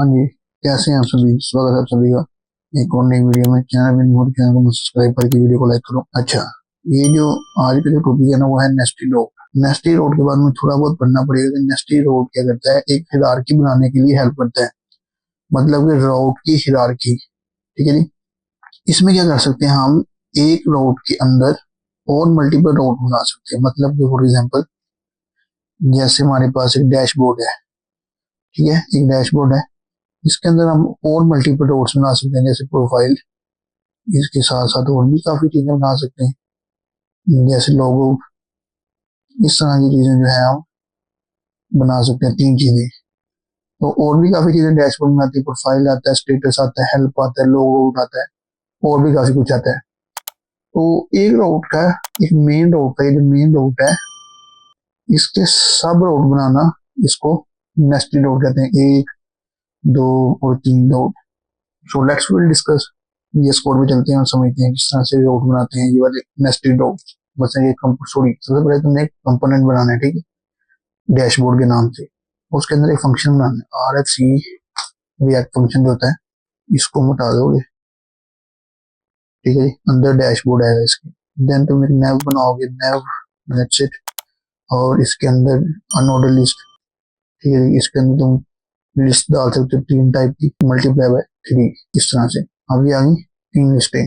हाँ जी, कैसे हैं आप सभी? स्वागत है आप सभी का एक और नई वीडियो में। चैनल को सब्सक्राइब करके वीडियो को लाइक करो। अच्छा, ये जो आज का जो टॉपिक है ना, वो है नेस्टी रोड। नेस्टी रोड के बाद में थोड़ा बहुत पढ़ना पड़ेगा कि नेस्टी रोड क्या करता है। एक हिरार्की बनाने के लिए हेल्प करता है, मतलब कि रोड की हिरार्की। ठीक है जी। इसमें क्या कर सकते हैं हम, एक रोड के अंदर और मल्टीपल रोड बना सकते हैं। मतलब कि फॉर एग्जाम्पल, जैसे हमारे पास एक डैशबोर्ड है। ठीक है, एक डैशबोर्ड है, इसके अंदर हम और मल्टीपल रोड्स बना सकते हैं, जैसे प्रोफाइल। इसके साथ साथ और भी काफी चीजें बना सकते हैं, जैसे लोगो। इस तरह की चीजें जो है हम बना सकते हैं, तीन चीजें। तो और भी काफी चीजें डैशबोर्ड में आती है। प्रोफाइल आता है, स्टेटस आता है, हेल्प आता है, लोगो आता है, और भी काफी कुछ आता है। तो एक रोड का, एक मेन रोड का, ये जो मेन रोड है, इसके सब रोड बनाना, इसको नेस्टेड रोड कहते हैं। एक, दो और तीन road. So let's will discuss. VS code में चलते हैं और समझते हैं किस तरह से रोड बनाते हैं, ये वाले नेस्टेड रोड। बस ये सॉरी, सबसे पहले तुमने एक कंपोनेंट बनाना है, ठीक है, डैशबोर्ड के नाम से। उसके अंदर एक फंक्शन बनाना है, RFC रिएक्ट फंक्शन जो होता है, इसको मिटा दोगे। ठीक है जी, अंदर डैशबोर्ड आएगा इसके। देन तुम एक नेव बनाओगे, नेव, दैट्स इट। और इसके अंदर अनऑर्डर लिस्ट। ठीक है जी, इसके अंदर तुम लिस्ट डाल सकते हो, तीन टाइप की, मल्टीप्लाई बाय 3, इस तरह से। अब ये आ गई तीन लिस्टें।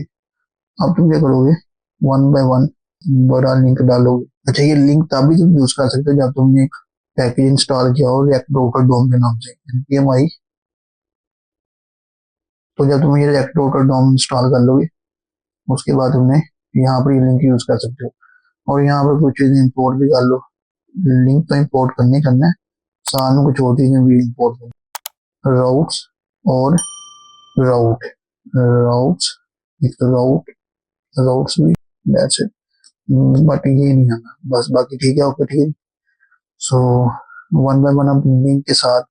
अब तुम क्या करोगे, वन बाय वन बड़ा लिंक डालोगे। अच्छा, ये लिंक तभी तुम यूज कर सकते हो जब तुमने एक पैकेज इंस्टॉल किया हो रिएक्ट डॉटर डॉम के नाम से, npmi। तो जब तुम ये रिएक्ट डॉटर डॉम इंस्टॉल कर लोगे, उसके बाद तुमने यहाँ पर ये लिंक यूज कर सकते हो। और यहाँ पर कुछ चीजें इंपोर्ट भी कर लो। लिंक तो इंपोर्ट करना है, साथ में कुछ और चीजें भी इंपोर्ट करनी। राउट्स और राउट, राउट्स, एक तो राउट, राउट्स भी, दैट्स इट। बट ये नहीं आना बस, बाकी ठीक है, ओके, ठीक है। सो वन बाय वन आप लिंक के साथ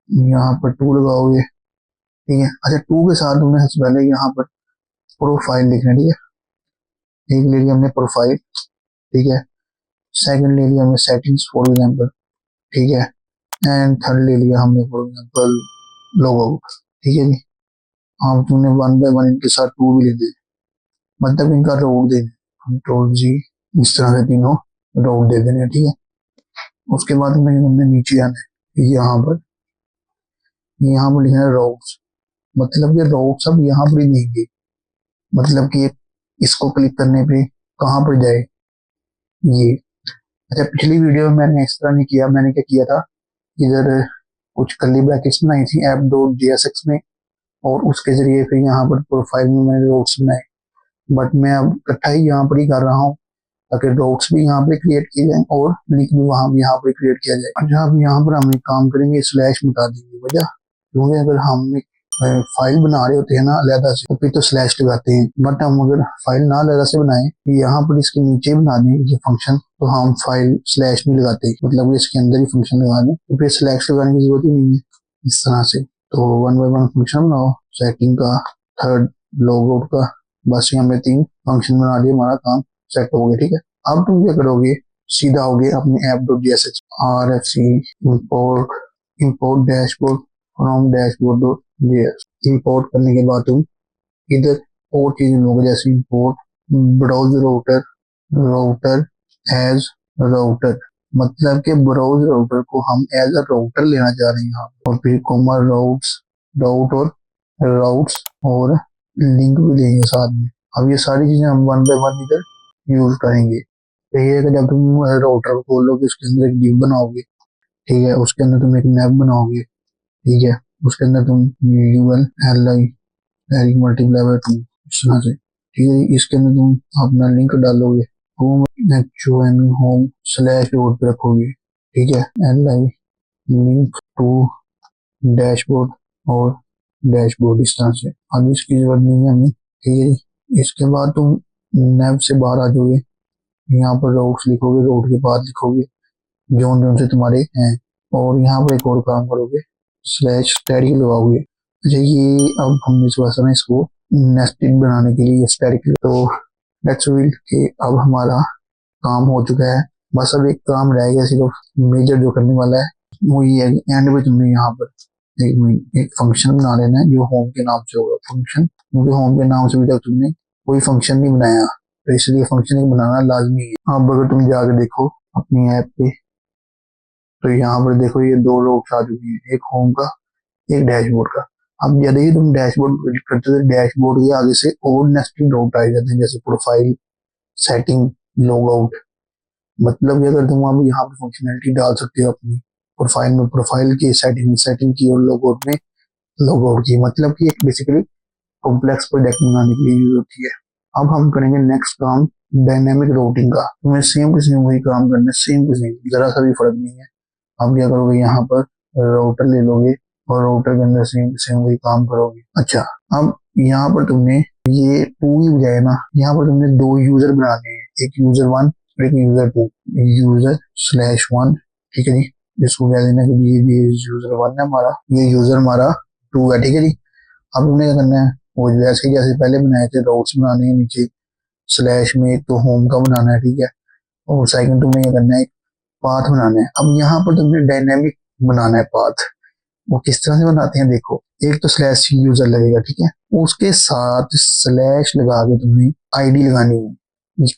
यहाँ पर टू लगाओगे। ठीक है। अच्छा, टू के साथ तुमने सबसे पहले यहाँ पर प्रोफाइल लिखना है। ठीक है, एक ले लिया हमने प्रोफाइल। ठीक है, सेकंड ले लिया हमने सेटिंग्स फॉर एग्जांपल। ठीक है, एंड थर्ड ले लिया हमने फॉर एग्जांपल लोगो। ठीक है जी। अब तुमने वन बाय वन इनके साथ टू भी ले दे, मतलब इनका रोड देना, कंट्रोल जी, इस तरह से तीनों रोड दे देने। ठीक है, उसके बाद हमने नीचे आना है, यहाँ पर लिखना है रोड्स। मतलब ये रोड सब यहाँ पर ही देंगे, मतलब कि इसको क्लिक करने पे कहाँ पर जाए ये। अच्छा, पिछली वीडियो में मैंने इस तरह नहीं किया। मैंने क्या किया था, इधर कुछ कर्ली ब्रैकेट्स बनाई थी app.jsx में, और उसके जरिए फिर यहाँ पर प्रोफाइल में मैंने रोड्स बनाए। बट मैं अब इकट्ठा ही यहाँ पर ही कर रहा हूँ, ताकि रोड्स भी यहाँ पे क्रिएट किए जाए और लिंक भी वहां भी यहाँ पे क्रिएट किया जाए। अच्छा, अब यहाँ पर हम एक काम करेंगे, स्लैश मिटा देंगे। वजह, क्योंकि अगर हम एक फाइल बना रहे होते हैं ना अलहदा से, तो फिर तो स्लैश लगाते हैं। बट हम अगर फाइल ना अलहदा से बनाए, यहाँ पर इसके नीचे बना दें ये फंक्शन, तो हम फाइल स्लैश नहीं लगाते, मतलब इसके अंदर ही फंक्शन लगा दें, तो फिर स्लैश लगाने की जरूरत ही नहीं है इस तरह से। तो वन बाय वन फंक्शन बनाओ, सेटिंग का, थर्ड लोगआउट का, बस ये हमने तीन फंक्शन बना लिए, हमारा काम सेट हो गया। ठीक है, अब तुम क्या करोगे, सीधा होगे अपने app.jsx, RFC import, import dashboard from dashboard.js। Import करने के बाद तुम इधर और चीजें लोगे, जैसे import browse router, router as router, मतलब के ब्राउज राउटर को हम एज अ राउटर लेना चाह रहे हैं यहाँ। और फिर कोमा राउट्स, राउट और राउट्स, और लिंक भी लेंगे साथ में। अब ये सारी चीजें हम वन बाय वन इधर यूज करेंगे। तो ये है कि जब तुम राउटर खोलोगे, उसके अंदर एक div बनाओगे। ठीक है, उसके अंदर तुम एक नैब बनाओगे। ठीक है, उसके अंदर तुम यूएल एल मल्टीप्लाई बाय 2, इस तरह से। ठीक है, इसके अंदर तुम अपना लिंक डालोगे, होम होम स्लैश रोड पे रखोगे। ठीक है, LI लिंक टू डैशबोर्ड और डैशबोर्ड, इस तरह से। अब इसकी जरूरत नहीं है हमें। ठीक है, इसके बाद तुम नैब से बाहर आ जाओगे, यहाँ पर रोड्स लिखोगे, रोड के बाद लिखोगे जोन जोन से तुम्हारे हैं, और यहाँ पर एक और काम करोगे, स्लैश स्टैटिक लगाओगे। अच्छा, ये अब हमने थोड़ा सा ना इसको नेस्टेड बनाने के लिए स्टैटिक, तो लेट्स विल कि अब हमारा काम हो चुका है। बस अब एक काम रह गया सिर्फ, मेजर जो करने वाला है वो ये है कि एंड में तुमने यहाँ पर एक फंक्शन बना लेना है जो होम के नाम से होगा फंक्शन, क्योंकि होम के नाम से भी तक तुमने कोई फंक्शन नहीं बनाया, तो इसलिए फंक्शन एक बनाना लाजमी है। अब अगर तुम जाके देखो अपनी ऐप पे, तो यहाँ पर देखो ये दो रोड आ चुकी है, एक होम का एक डैशबोर्ड का। अब यदि ही तुम डैशबोर्ड क्लिक करते हो, डैशबोर्ड के आगे से और नेस्टेड रोड आ जाते हैं, जैसे प्रोफाइल, सेटिंग, लॉग आउट। मतलब कि अगर तुम अब यहाँ पर फंक्शनैलिटी डाल सकते हो अपनी प्रोफाइल में, प्रोफाइल की सेटिंग की, और लॉग आउट में लॉग आउट की, मतलब कि एक बेसिकली कॉम्प्लेक्स प्रोजेक्ट बनाने के लिए यूज होती है। अब हम करेंगे नेक्स्ट काम डायनेमिक राउटिंग का। तुम्हें सेम टू सेम वही काम करना है, सेम टू सेम, जरा सा भी फर्क नहीं है। आप क्या करोगे, यहाँ पर राउटर ले लोगे और राउटर के अंदर सेम टू सेम वही काम करोगे। अच्छा, अब यहाँ पर तुमने ये टू ही बजाय ना, यहाँ पर तुमने दो यूजर बनाने हैं, एक यूजर वन और एक यूजर टू, यूजर/1, ठीक है जी। जिसको कह देना कि ये यूजर वन है हमारा, ये यूजर हमारा टू है, ठीक है जी। अब तुमने क्या करना है, वो जैसे जैसे पहले बनाए थे राउट्स बनाने हैं नीचे स्लैश में, एक तो होम का बनाना है, ठीक है। और सेकंड तुमने क्या करना है, एक पाथ बनाना है। अब यहाँ पर तुमने डायनेमिक बनाना है पाथ। वो किस तरह से बनाते हैं देखो, एक तो स्लैश यूजर लगेगा, ठीक है, उसके साथ स्लैश लगा के तुमने आईडी लगानी है,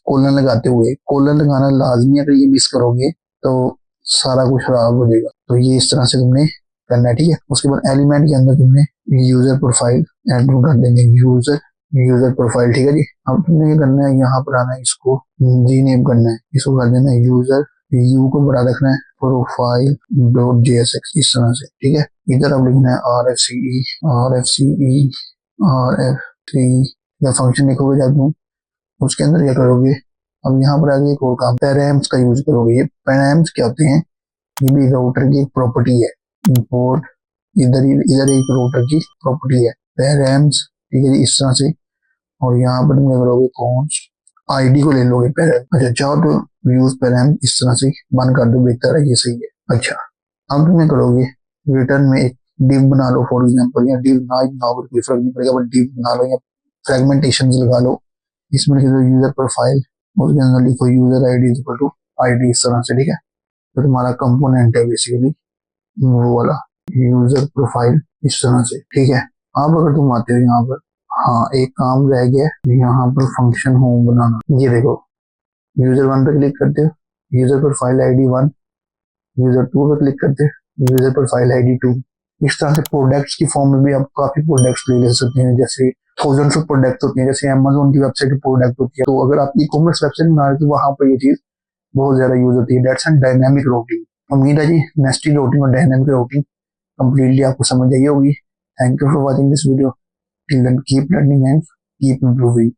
कोलन लगाते हुए, कोलन लगाना लाजमी है, अगर ये मिस करोगे तो सारा कुछ खराब हो जाएगा। तो ये इस तरह से तुमने करना है, ठीक है। उसके बाद एलिमेंट के अंदर तुमने यूजर प्रोफाइल एंटर कर देंगे, यूजर प्रोफाइल, ठीक है जी। अब तुमने ये करना है, यहाँ पर आना है, इसको रीनेम करना है, इसको कर देना है यूजर, यू को बड़ा रखना है, प्रोफाइल डॉट JSX, इस तरह से, ठीक है। इधर अब लिखना है RFCE या फंक्शन लिखोगे जब तुम, उसके अंदर क्या करोगे, अब यहाँ पर आगे एक और काम, पैराम्स का यूज करोगे। ये पैराम्स क्या होते हैं, ये भी राउटर की एक प्रॉपर्टी है, इंपोर्ट, इधर इधर एक राउटर की प्रॉपर्टी है पैराम्स, ठीक है, इस तरह से। और यहाँ पर तुम क्या करोगे, कौन आईडी को ले लोगे पैराम। अच्छा, चाहो तो यूज पैराम इस तरह से बंद कर दो, बेहतर है, ये सही है। अच्छा, अब तुम क्या करोगे, रिटर्न में एक डिव बना लो फॉर एग्जाम्पल, या डिव ना बनाओ कोई फर्क नहीं पड़ेगा, बट डिव बना लो या फ्रेगमेंटेशन लगा लो। इसमें लिख दो यूजर प्रोफाइल, उसके अंदर लिखो user ID equal to ID, इस तरह से, ठीक है। तो तुम्हारा कंपोनेंट है बेसिकली वो वाला यूजर प्रोफाइल, इस तरह से, ठीक है। अब अगर तुम आते हो यहाँ पर, हाँ एक काम रह गया, यहाँ पर फंक्शन होम बनाना। ये देखो, यूजर वन पे क्लिक करते हो, user profile ID 1, user two पे क्लिक करते हो, यूजर प्रोफाइल आईडी 2। इस तरह से प्रोडक्ट्स की फॉर्म में भी आप काफी प्रोडक्ट्स ले सकते हैं, जैसे थाउजेंड्स ऑफ प्रोडक्ट्स होती हैं, जैसे अमेजोन की वेबसाइट की प्रोडक्ट होती है। तो अगर आप ई-कॉमर्स वेबसाइट बना रहे हो तो वहां पर ये चीज बहुत ज्यादा यूज होती है। That's and dynamic routing. उम्मीद है जी नेस्टेड राउटिंग और डायनामिक राउटिंग कंप्लीटली आपको समझ आई होगी। Thank you for watching this video. Till then keep learning and keep improving.